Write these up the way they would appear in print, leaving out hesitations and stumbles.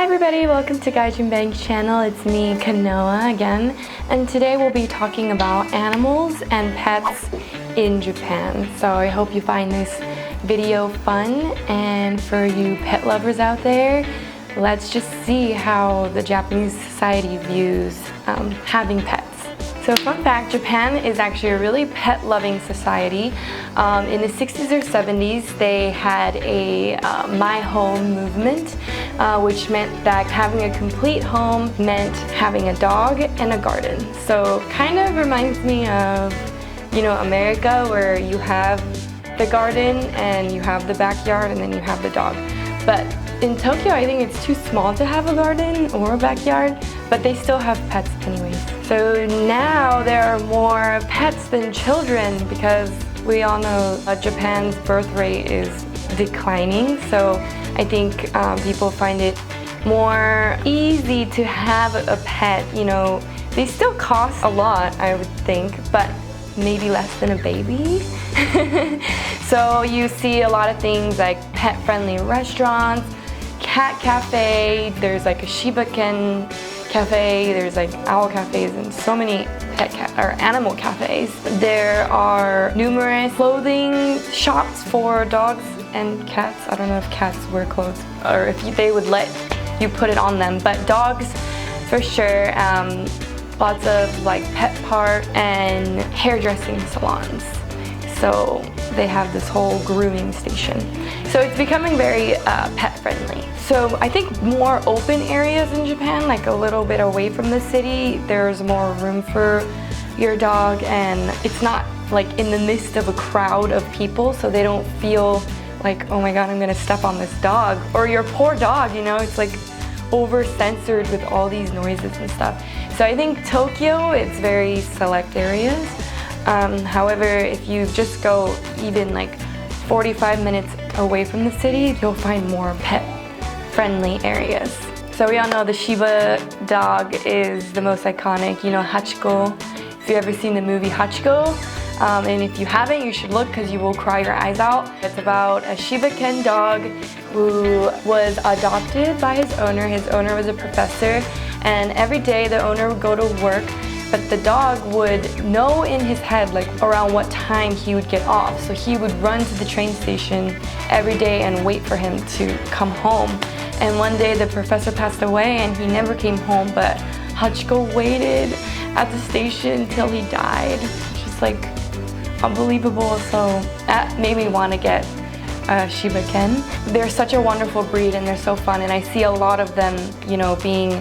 Hi everybody, welcome to Gaijin Bank's channel. It's me, Kanoa, again. And today we'll be talking about animals and pets in Japan. So I hope you find this video fun. And for you pet lovers out there, let's just see how the Japanese society views having pets. So fun fact, Japan is actually a really pet-loving society. In the 60s or 70s, they had a My Home movement, which meant that having a complete home meant having a dog and a garden. So kind of reminds me of, America, where you have the garden and you have the backyard and then you have the dog. But in Tokyo, I think it's too small to have a garden or a backyard, but they still have pets anyways. So now there are more pets than children because we all know Japan's birth rate is declining. So I think people find it more easy to have a pet. They still cost a lot, I would think, but maybe less than a baby. So you see a lot of things like pet-friendly restaurants, cat cafe, there's like a Shiba-ken cafe, there's like owl cafes and so many animal cafes. There are numerous clothing shops for dogs and cats. I don't know if cats wear clothes or if they would let you put it on them, but dogs for sure. Lots of like pet park and hairdressing salons. So they have this whole grooming station. So it's becoming very pet friendly. So I think more open areas in Japan, like a little bit away from the city, there's more room for your dog, and it's not like in the midst of a crowd of people, so they don't feel like, oh my god, I'm gonna step on this dog. Or your poor dog, it's like over censored with all these noises and stuff. So I think Tokyo, it's very select areas. However, if you just go even like 45 minutes away from the city, you'll find more pet-friendly areas. So we all know the Shiba dog is the most iconic, Hachiko. If you've ever seen the movie Hachiko, and if you haven't, you should look because you will cry your eyes out. It's about a Shiba-ken dog who was adopted by his owner. His owner was a professor, and every day the owner would go to work, but the dog would know in his head like around what time he would get off. So he would run to the train station every day and wait for him to come home. And one day the professor passed away and he never came home, but Hachiko waited at the station till he died. Just like unbelievable. So that made me want to get Shiba-ken. They're such a wonderful breed and they're so fun, and I see a lot of them, being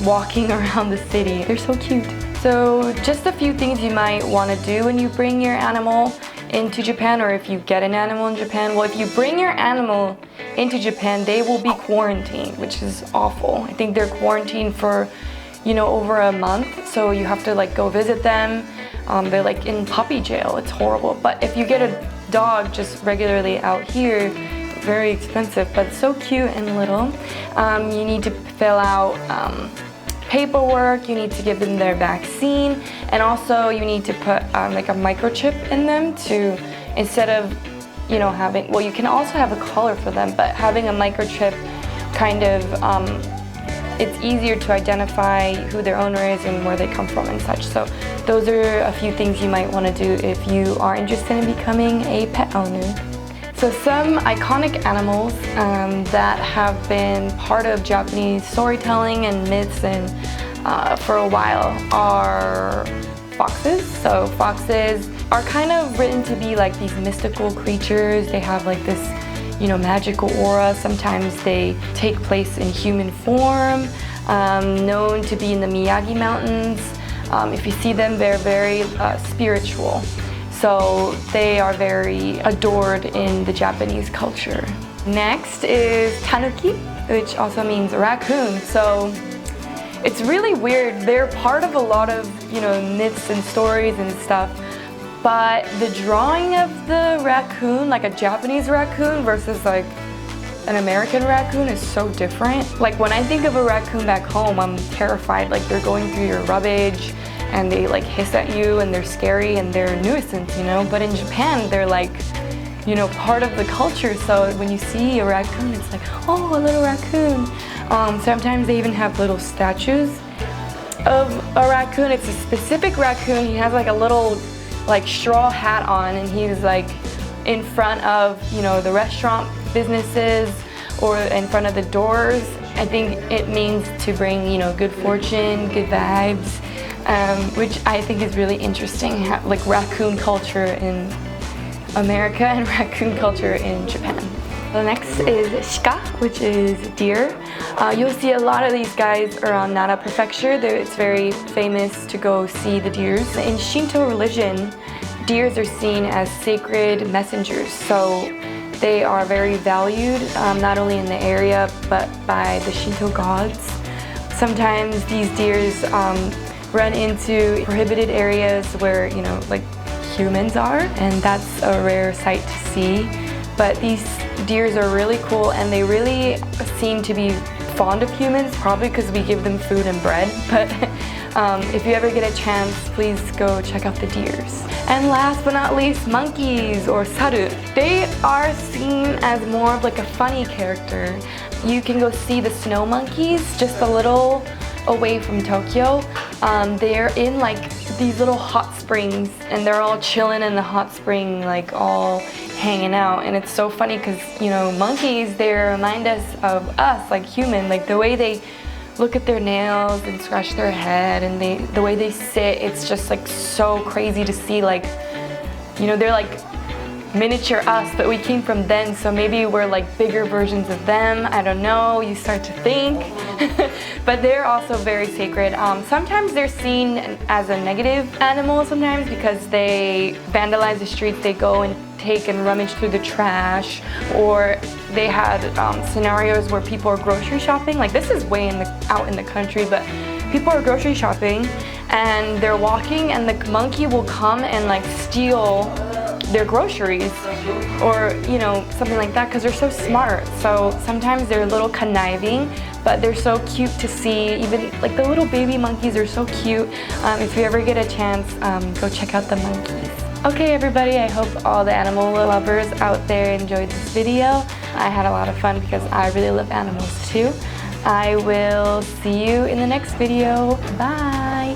walking around the city. They're so cute. So just a few things you might want to do when you bring your animal into Japan, or if you get an animal in Japan. Well, if you bring your animal into Japan, they will be quarantined, which is awful. I think they're quarantined for, over a month. So you have to like go visit them. They're like in puppy jail. It's horrible. But if you get a dog just regularly out here, very expensive, but so cute and little. You need to fill out paperwork, you need to give them their vaccine, and also you need to put like a microchip in them to, instead of having, well, you can also have a collar for them, but having a microchip kind of, it's easier to identify who their owner is and where they come from and such. So those are a few things you might want to do if you are interested in becoming a pet owner. So some iconic animals that have been part of Japanese storytelling and myths and for a while are foxes. So foxes are kind of written to be like these mystical creatures. They have like this, magical aura. Sometimes they take place in human form, known to be in the Miyagi Mountains. If you see them, they're very spiritual. So they are very adored in the Japanese culture. Next is tanuki, which also means raccoon. So it's really weird. They're part of a lot of, myths and stories and stuff. But the drawing of the raccoon, like a Japanese raccoon versus like an American raccoon, is so different. Like when I think of a raccoon back home, I'm terrified. Like they're going through your rubbish and they like hiss at you and they're scary and they're a nuisance, But in Japan, they're like, part of the culture. So when you see a raccoon, it's like, oh, a little raccoon. Sometimes they even have little statues of a raccoon. It's a specific raccoon. He has like a little like straw hat on, and he's like in front of, you know, the restaurant businesses or in front of the doors. I think it means to bring, you know, good fortune, good vibes, which I think is really interesting, like raccoon culture in America and raccoon culture in Japan. The next is shika, which is deer. You'll see a lot of these guys around Nara Prefecture. It's very famous to go see the deers. In Shinto religion, deers are seen as sacred messengers, so they are very valued, not only in the area, but by the Shinto gods. Sometimes these deers run into prohibited areas where, you know, like humans are, and that's a rare sight to see. But these deers are really cool, and they really seem to be fond of humans, probably because we give them food and bread. But if you ever get a chance, please go check out the deers. And last but not least, monkeys or saru. They are seen as more of like a funny character. You can go see the snow monkeys just a little away from Tokyo. They're in like these little hot springs, and they're all chilling in the hot spring, like all hanging out. And it's so funny because, you know, monkeys, they remind us of us, like human, like the way they look at their nails and scratch their head, and the way they sit, it's just like so crazy to see. Like, you know, they're like miniature us, but we came from then, so maybe we're like bigger versions of them. I don't know, you start to think. But they're also very sacred. Sometimes they're seen as a negative animal sometimes because they vandalize the streets. They go and take and rummage through the trash, or they had scenarios where people are grocery shopping. Like, this is way out in the country, but people are grocery shopping and they're walking, and the monkey will come and like steal their groceries, or, you know, something like that, because they're so smart. So sometimes they're a little conniving, but they're so cute to see. Even like the little baby monkeys are so cute. If you ever get a chance, go check out the monkeys. Okay everybody, I hope all the animal lovers out there enjoyed this video. I had a lot of fun because I really love animals too. I will see you in the next video. Bye!